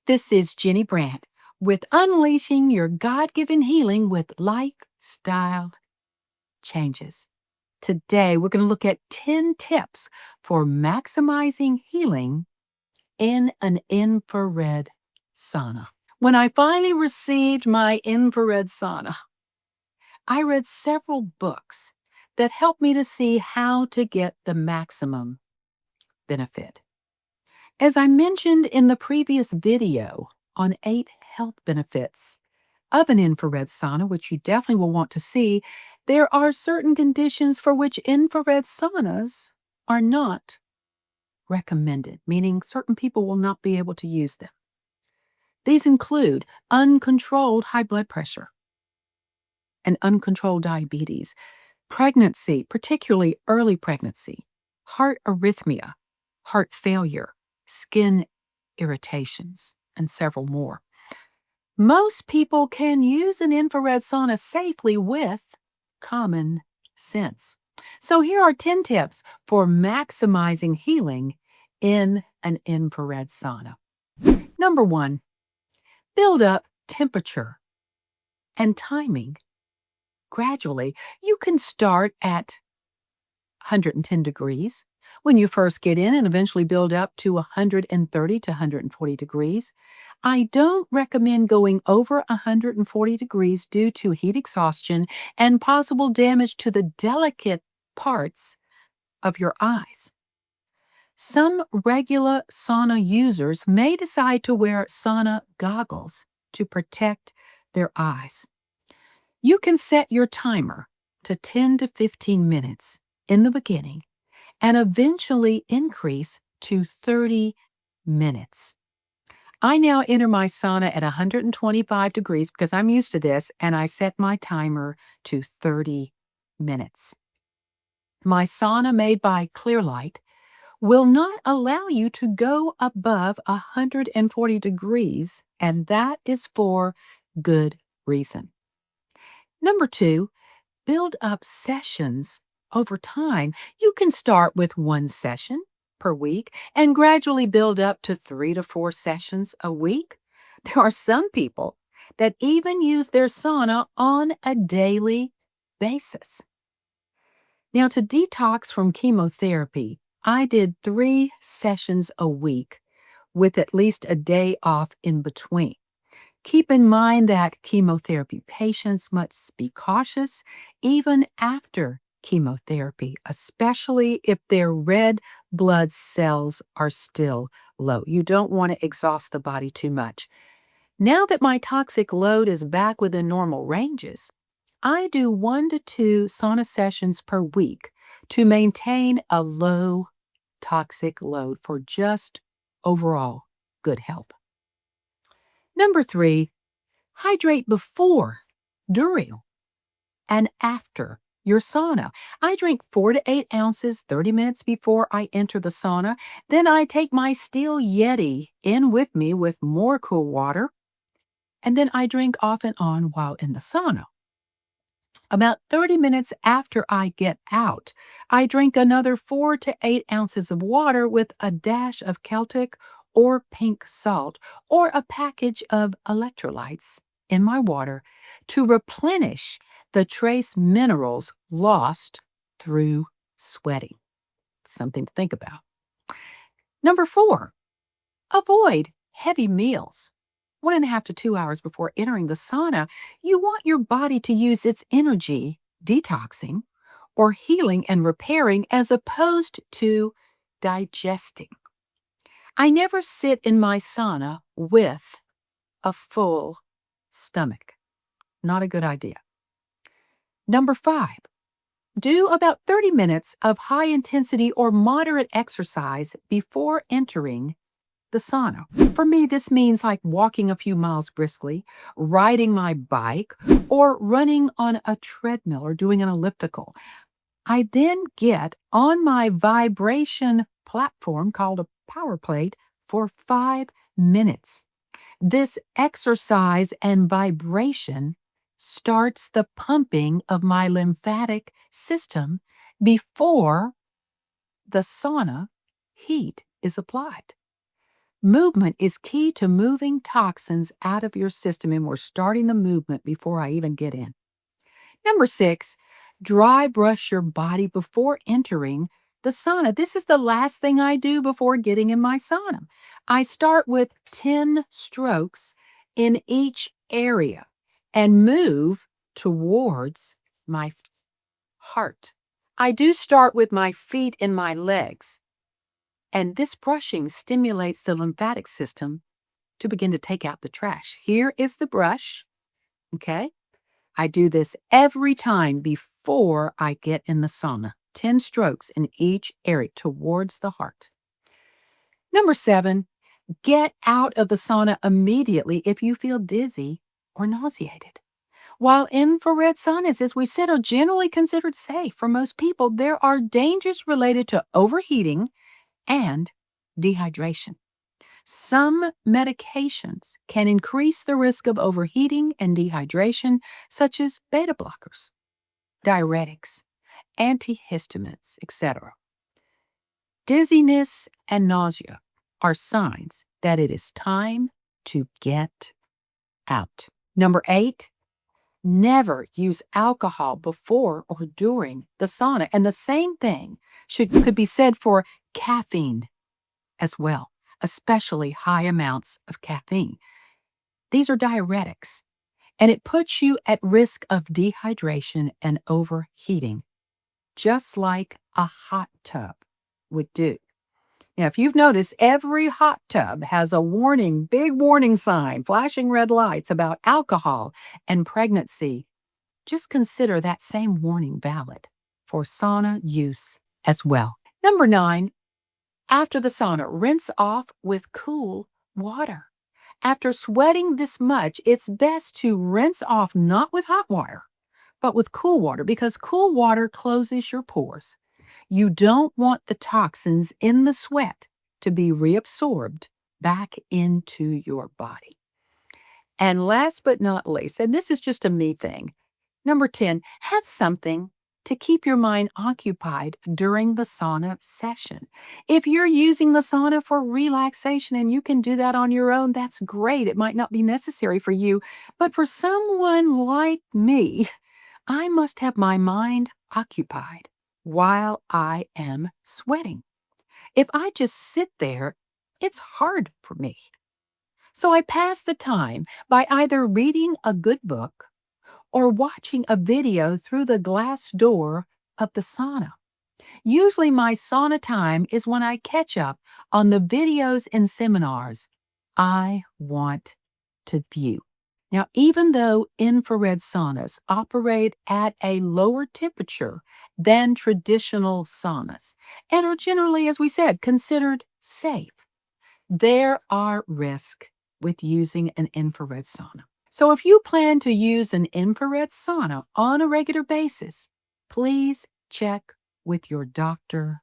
This is Ginny Brant with Unleashing Your God-Given Healing with Lifestyle Changes. Today, we're going to look at 10 tips for maximizing healing in an infrared sauna. When I finally received my infrared sauna, I read several books that helped me to see how to get the maximum benefit. As I mentioned in the previous video on 8 health benefits of an infrared sauna, which you definitely will want to see, there are certain conditions for which infrared saunas are not recommended, meaning certain people will not be able to use them. These include uncontrolled high blood pressure and uncontrolled diabetes, pregnancy, particularly early pregnancy, heart arrhythmia, heart failure, skin irritations, and several more. Most people can use an infrared sauna safely with common sense. So here are 10 tips for maximizing healing in an infrared sauna. Number 1, build up temperature and timing gradually. You can start at 110 degrees when you first get in and eventually build up to 130 to 140 degrees. I don't recommend going over 140 degrees due to heat exhaustion and possible damage to the delicate parts of your eyes. Some regular sauna users may decide to wear sauna goggles to protect their eyes. You can set your timer to 10 to 15 minutes in the beginning and eventually increase to 30 minutes. I now enter my sauna at 125 degrees because I'm used to this, and I set my timer to 30 minutes. My sauna made by Clearlight will not allow you to go above 140 degrees, and that is for good reason. Number 2, build up sessions over time. You can start with 1 session per week and gradually build up to 3 to 4 sessions a week. There are some people that even use their sauna on a daily basis. Now, to detox from chemotherapy, I did 3 sessions a week with at least a day off in between. Keep in mind that chemotherapy patients must be cautious even after chemotherapy, especially if their red blood cells are still low. You don't want to exhaust the body too much. Now that my toxic load is back within normal ranges, I do 1 to 2 sauna sessions per week to maintain a low toxic load for just overall good health. Number 3, hydrate before, during, and after your sauna. I drink 4 to 8 ounces 30 minutes before I enter the sauna. Then I take my steel Yeti in with me with more cool water, and then I drink off and on while in the sauna. About 30 minutes after I get out, I drink another 4 to 8 ounces of water with a dash of Celtic or pink salt or a package of electrolytes in my water to replenish the trace minerals lost through sweating. Something to think about. Number 4, avoid heavy meals. 1.5 to 2 hours before entering the sauna, you want your body to use its energy detoxing or healing and repairing as opposed to digesting. I never sit in my sauna with a full stomach. Not a good idea. Number 5, do about 30 minutes of high intensity or moderate exercise before entering the sauna. For me, this means like walking a few miles briskly, riding my bike, or running on a treadmill or doing an elliptical. I then get on my vibration platform called a power plate for 5 minutes. This exercise and vibration starts the pumping of my lymphatic system before the sauna heat is applied. Movement is key to moving toxins out of your system, and we're starting the movement before I even get in. Number 6, dry brush your body before entering the sauna. This is the last thing I do before getting in my sauna. I start with 10 strokes in each area and move towards my heart. I do start with my feet and my legs, and this brushing stimulates the lymphatic system to begin to take out the trash. Here is the brush, okay? I do this every time before I get in the sauna. 10 strokes in each area towards the heart. Number 7, get out of the sauna immediately if you feel dizzy or nauseated. While infrared saunas, as we've said, are generally considered safe for most people, there are dangers related to overheating and dehydration. Some medications can increase the risk of overheating and dehydration, such as beta blockers, diuretics, antihistamines, etc. Dizziness and nausea are signs that it is time to get out. Number 8, never use alcohol before or during the sauna. And the same thing could be said for caffeine as well, especially high amounts of caffeine. These are diuretics, and it puts you at risk of dehydration and overheating, just like a hot tub would do. Now, if you've noticed, every hot tub has a warning, big warning sign, flashing red lights about alcohol and pregnancy. Just consider that same warning valid for sauna use as well. Number 9, after the sauna, rinse off with cool water. After sweating this much, it's best to rinse off not with hot water, but with cool water, because cool water closes your pores. You don't want the toxins in the sweat to be reabsorbed back into your body. And last but not least, and this is just a me thing, number 10, have something to keep your mind occupied during the sauna session. If you're using the sauna for relaxation and you can do that on your own, that's great. It might not be necessary for you, but for someone like me, I must have my mind occupied while I am sweating. If I just sit there, it's hard for me. So I pass the time by either reading a good book or watching a video through the glass door of the sauna. Usually my sauna time is when I catch up on the videos and seminars I want to view. Now, even though infrared saunas operate at a lower temperature than traditional saunas and are generally, as we said, considered safe, there are risks with using an infrared sauna. So if you plan to use an infrared sauna on a regular basis, please check with your doctor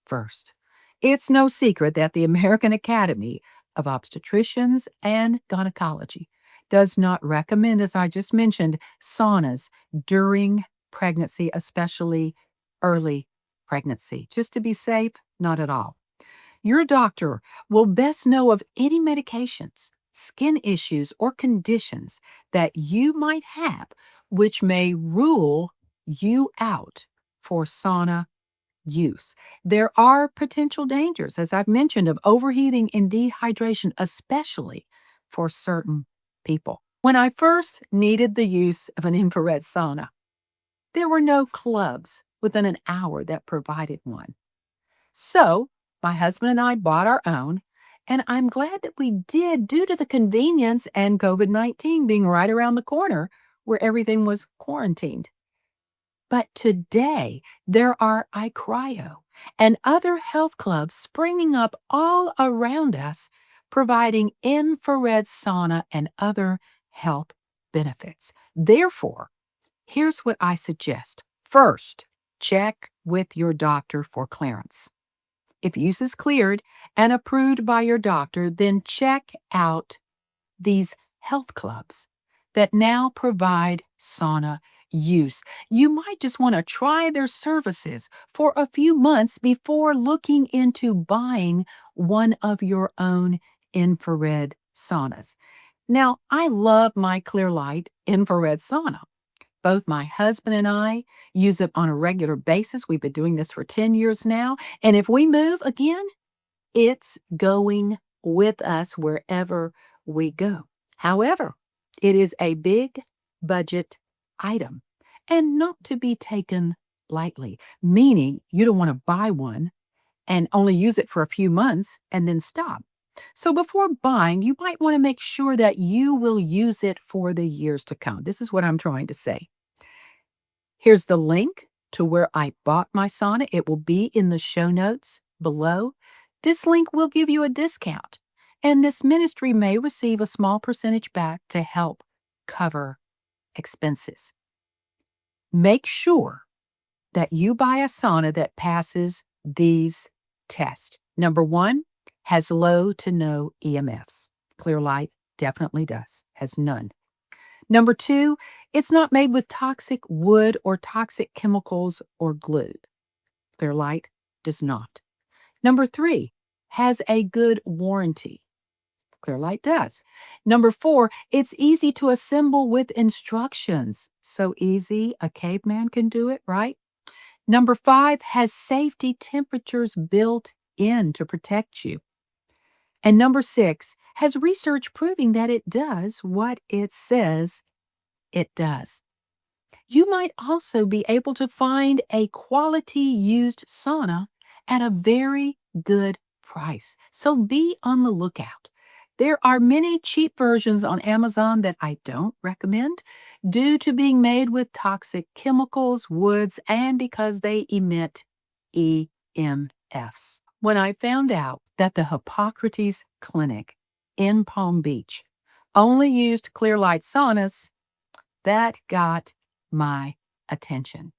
first. It's no secret that the American Academy of Obstetricians and Gynecology does not recommend, as I just mentioned, saunas during pregnancy, especially early pregnancy. Just to be safe, not at all. Your doctor will best know of any medications, skin issues, or conditions that you might have, which may rule you out for sauna use. There are potential dangers, as I've mentioned, of overheating and dehydration, especially for certain people. When I first needed the use of an infrared sauna, there were no clubs within an hour that provided one. So my husband and I bought our own, and I'm glad that we did due to the convenience and COVID-19 being right around the corner where everything was quarantined. But today, there are iCryo and other health clubs springing up all around us, providing infrared sauna and other health benefits. Therefore, here's what I suggest. First, check with your doctor for clearance. If use is cleared and approved by your doctor, then check out these health clubs that now provide sauna use. You might just want to try their services for a few months before looking into buying one of your own infrared saunas. Now, I love my Clear Light infrared sauna. Both my husband and I use it on a regular basis. We've been doing this for 10 years now. And if we move again, it's going with us wherever we go. However, it is a big budget item and not to be taken lightly, meaning you don't want to buy one and only use it for a few months and then stop. So before buying, you might want to make sure that you will use it for the years to come. This is what I'm trying to say. Here's the link to where I bought my sauna. It will be in the show notes below. This link will give you a discount, and this ministry may receive a small percentage back to help cover expenses. Make sure that you buy a sauna that passes these tests. Number one, has low to no EMFs. Clear Light definitely does, has none. Number two, it's not made with toxic wood or toxic chemicals or glue. Clear Light does not. Number three, has a good warranty. Clear Light does. Number four, it's easy to assemble with instructions. So easy, a caveman can do it, right? Number five, has safety temperatures built in to protect you. And number six, has research proving that it does what it says it does. You might also be able to find a quality used sauna at a very good price. So be on the lookout. There are many cheap versions on Amazon that I don't recommend due to being made with toxic chemicals, woods, and because they emit EMFs. When I found out that the Hippocrates Clinic in Palm Beach only used Clear Light saunas, that got my attention.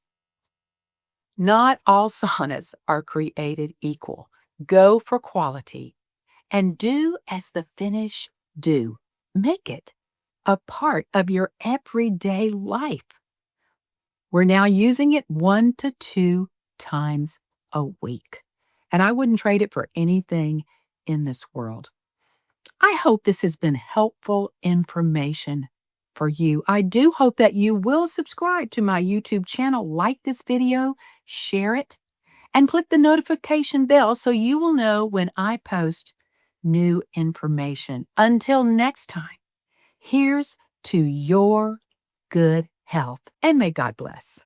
Not all saunas are created equal. Go for quality and do as the Finnish do. Make it a part of your everyday life. We're now using it 1 to 2 times a week, and I wouldn't trade it for anything in this world. I hope this has been helpful information for you. I do hope that you will subscribe to my YouTube channel, like this video, share it, and click the notification bell so you will know when I post new information. Until next time, here's to your good health, and may God bless.